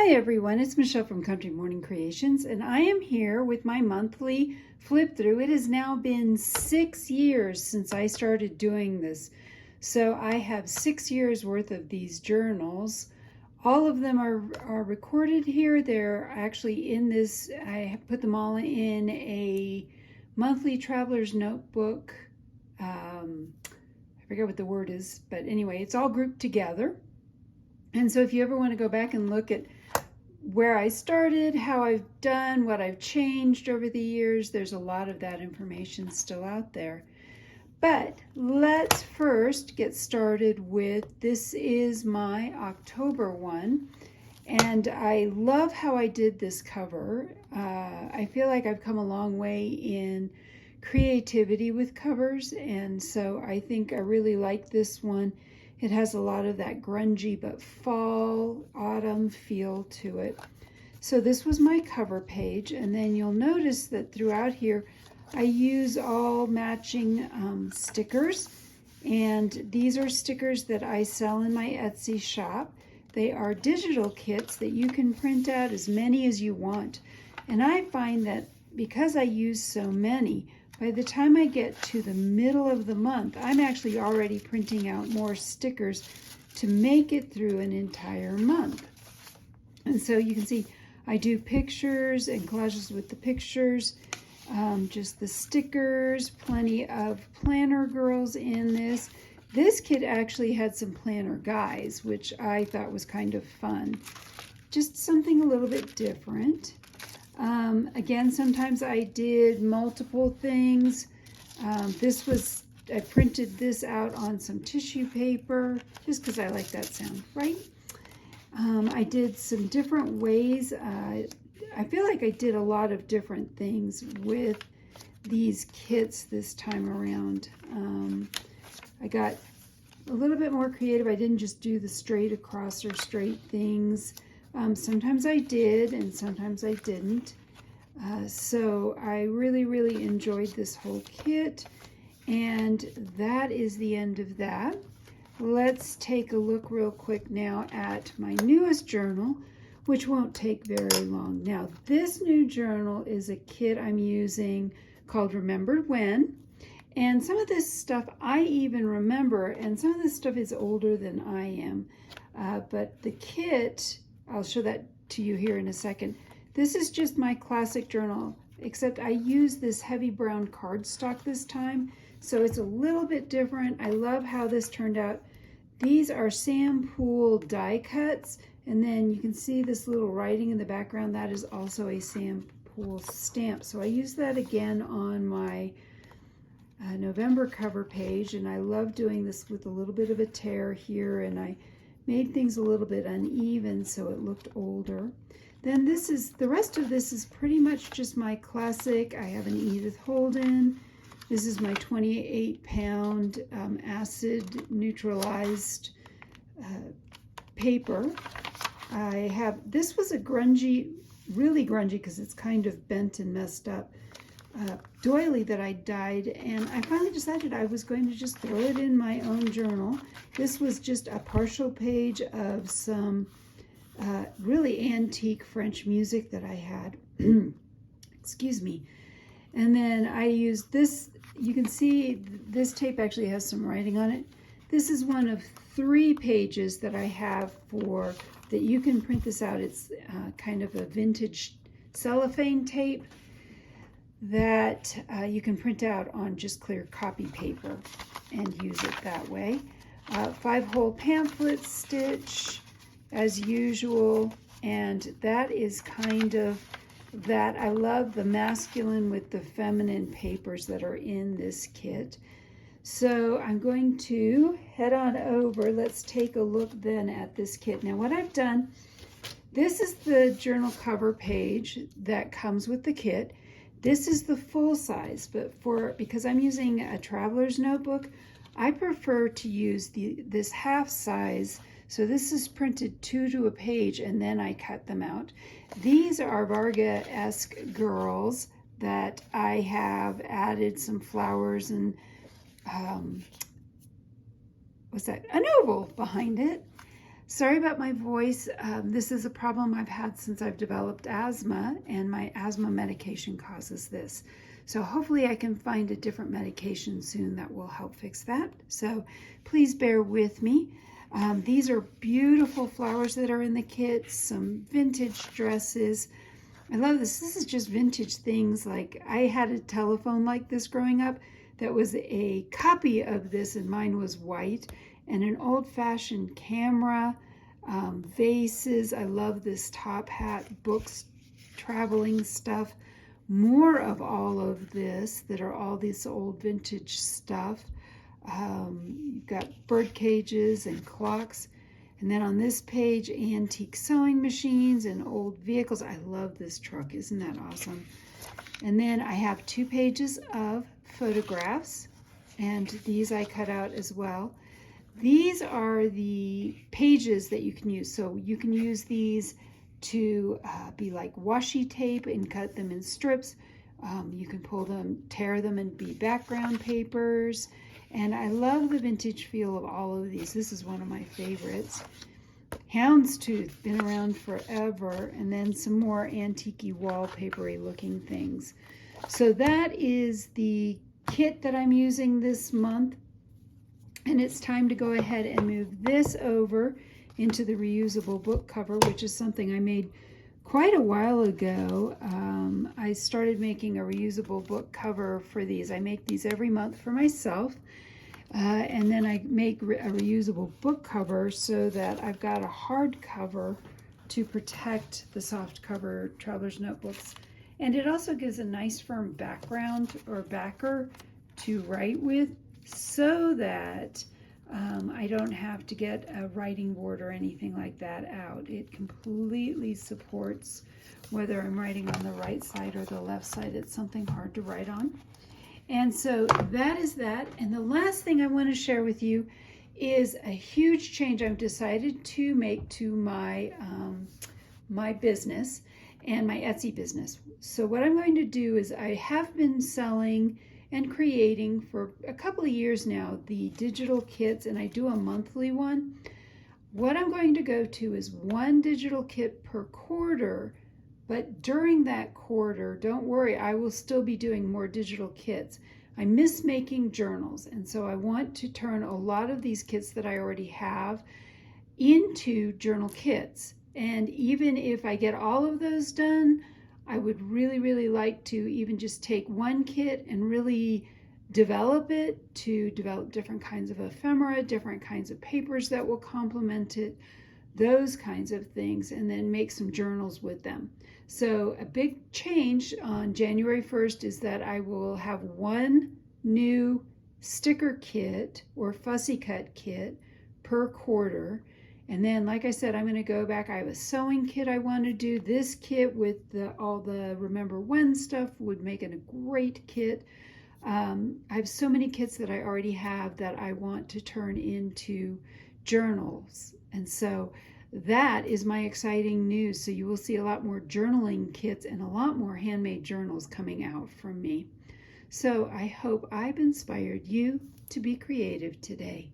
Hi everyone, it's Michelle from Country Morning Creations, and I am here with my monthly flip through. It has now been 6 years since I started doing this. So I have 6 years worth of these journals. All of them are recorded here. They're actually in this, I put them all in a monthly traveler's notebook. I forget what the word is, but anyway, it's all grouped together. And so if you ever want to go back and look at where I started, how I've done, what I've changed over the years, there's a lot of that information still out there. But let's first get started with, this is my October one. And I love how I did this cover. I feel like I've come a long way in creativity with covers. And so I think I really like this one. It has a lot of that grungy but fall, autumn feel to it. So this was my cover page, and then you'll notice that throughout here I use all matching stickers, and these are stickers that I sell in my Etsy shop. They are digital kits that you can print out as many as you want. And I find that because I use so many, by the time I get to the middle of the month, I'm actually already printing out more stickers to make it through an entire month. And so you can see I do pictures and collages with the pictures, just the stickers, plenty of planner girls in this. This kit actually had some planner guys, which I thought was kind of fun. Just something a little bit different. Again, sometimes I did multiple things. I printed this out on some tissue paper, just because I like that sound, right? I did some different ways. I feel like I did a lot of different things with these kits this time around. I got a little bit more creative. I didn't just do the straight across or straight things. Sometimes I did and sometimes I didn't. So I really enjoyed this whole kit, and that is the end of that. Let's take a look real quick now at my newest journal, which won't take very long. Now, this new journal is a kit I'm using called Remembered When, and some of this stuff I even remember, and some of this stuff is older than I am. But the kit, I'll show that to you here in a second. This is just my classic journal, except I use this heavy brown cardstock this time, so it's a little bit different. I love how this turned out. These are Sam Poole die cuts, and then you can see this little writing in the background. That is also a Sam Poole stamp. So I use that again on my November cover page, and I love doing this with a little bit of a tear here, and I made things a little bit uneven so it looked older. Then the rest of this is pretty much just my classic. I have an Edith Holden. This is my 28-pound acid neutralized paper. This was a grungy, really grungy because it's kind of bent and messed up, doily that I dyed, and I finally decided I was going to just throw it in my own journal. This was just a partial page of some really antique French music that I had. Excuse me. And then I used this. You can see this tape actually has some writing on it. This is one of 3 pages that I have that you can print this out. It's kind of a vintage cellophane tape that you can print out on just clear copy paper and use it that way. 5-hole pamphlet stitch as usual, and that is kind of that. I love the masculine with the feminine papers that are in this kit. So I'm going to head on over. Let's take a look then at this kit. Now what I've done, this is the journal cover page that comes with the kit. This is the full size, but because I'm using a traveler's notebook, I prefer to use this half size. So this is printed 2 to a page, and then I cut them out. These are Varga-esque girls that I have added some flowers and what's that? An oval behind it. Sorry about my voice. This is a problem I've had since I've developed asthma, and my asthma medication causes this. So hopefully I can find a different medication soon that will help fix that. So please bear with me. These are beautiful flowers that are in the kit, some vintage dresses. I love this. This is just vintage things. Like I had a telephone like this growing up that was a copy of this, and mine was white, and an old-fashioned camera, vases. I love this top hat, books, traveling stuff. More of all of this that are all this old vintage stuff. You've got bird cages and clocks. And then on this page, antique sewing machines and old vehicles. I love this truck. Isn't that awesome? And then I have 2 pages of photographs, and these I cut out as well. These are the pages that you can use. So you can use these to be like washi tape and cut them in strips. You can pull them, tear them, and be background papers. And I love the vintage feel of all of these. This is one of my favorites. Houndstooth, been around forever. And then some more antique-y wallpapery looking things. So that is the kit that I'm using this month. And it's time to go ahead and move this over into the reusable book cover, which is something I made quite a while ago. I started making a reusable book cover for these. I make these every month for myself. And then I make a reusable book cover so that I've got a hard cover to protect the soft cover traveler's notebooks. And it also gives a nice firm background or backer to write with, so that I don't have to get a writing board or anything like that out. It completely supports whether I'm writing on the right side or the left side. It's something hard to write on. And so that is that. And the last thing I want to share with you is a huge change I've decided to make to my my business and my Etsy business. So what I'm going to do is, I have been selling and creating for a couple of years now the digital kits, and I do a monthly one. What I'm going to go to is 1 digital kit per quarter, but during that quarter, don't worry, I will still be doing more digital kits. I miss making journals, and so I want to turn a lot of these kits that I already have into journal kits. And even if I get all of those done, I would really, really like to even just take 1 kit and really develop it, to develop different kinds of ephemera, different kinds of papers that will complement it, those kinds of things, and then make some journals with them. So a big change on January 1st is that I will have 1 new sticker kit or fussy cut kit per quarter. And then, like I said, I'm going to go back. I have a sewing kit I want to do. This kit with all the Remember When stuff would make it a great kit. I have so many kits that I already have that I want to turn into journals. And so that is my exciting news. So you will see a lot more journaling kits and a lot more handmade journals coming out from me. So I hope I've inspired you to be creative today.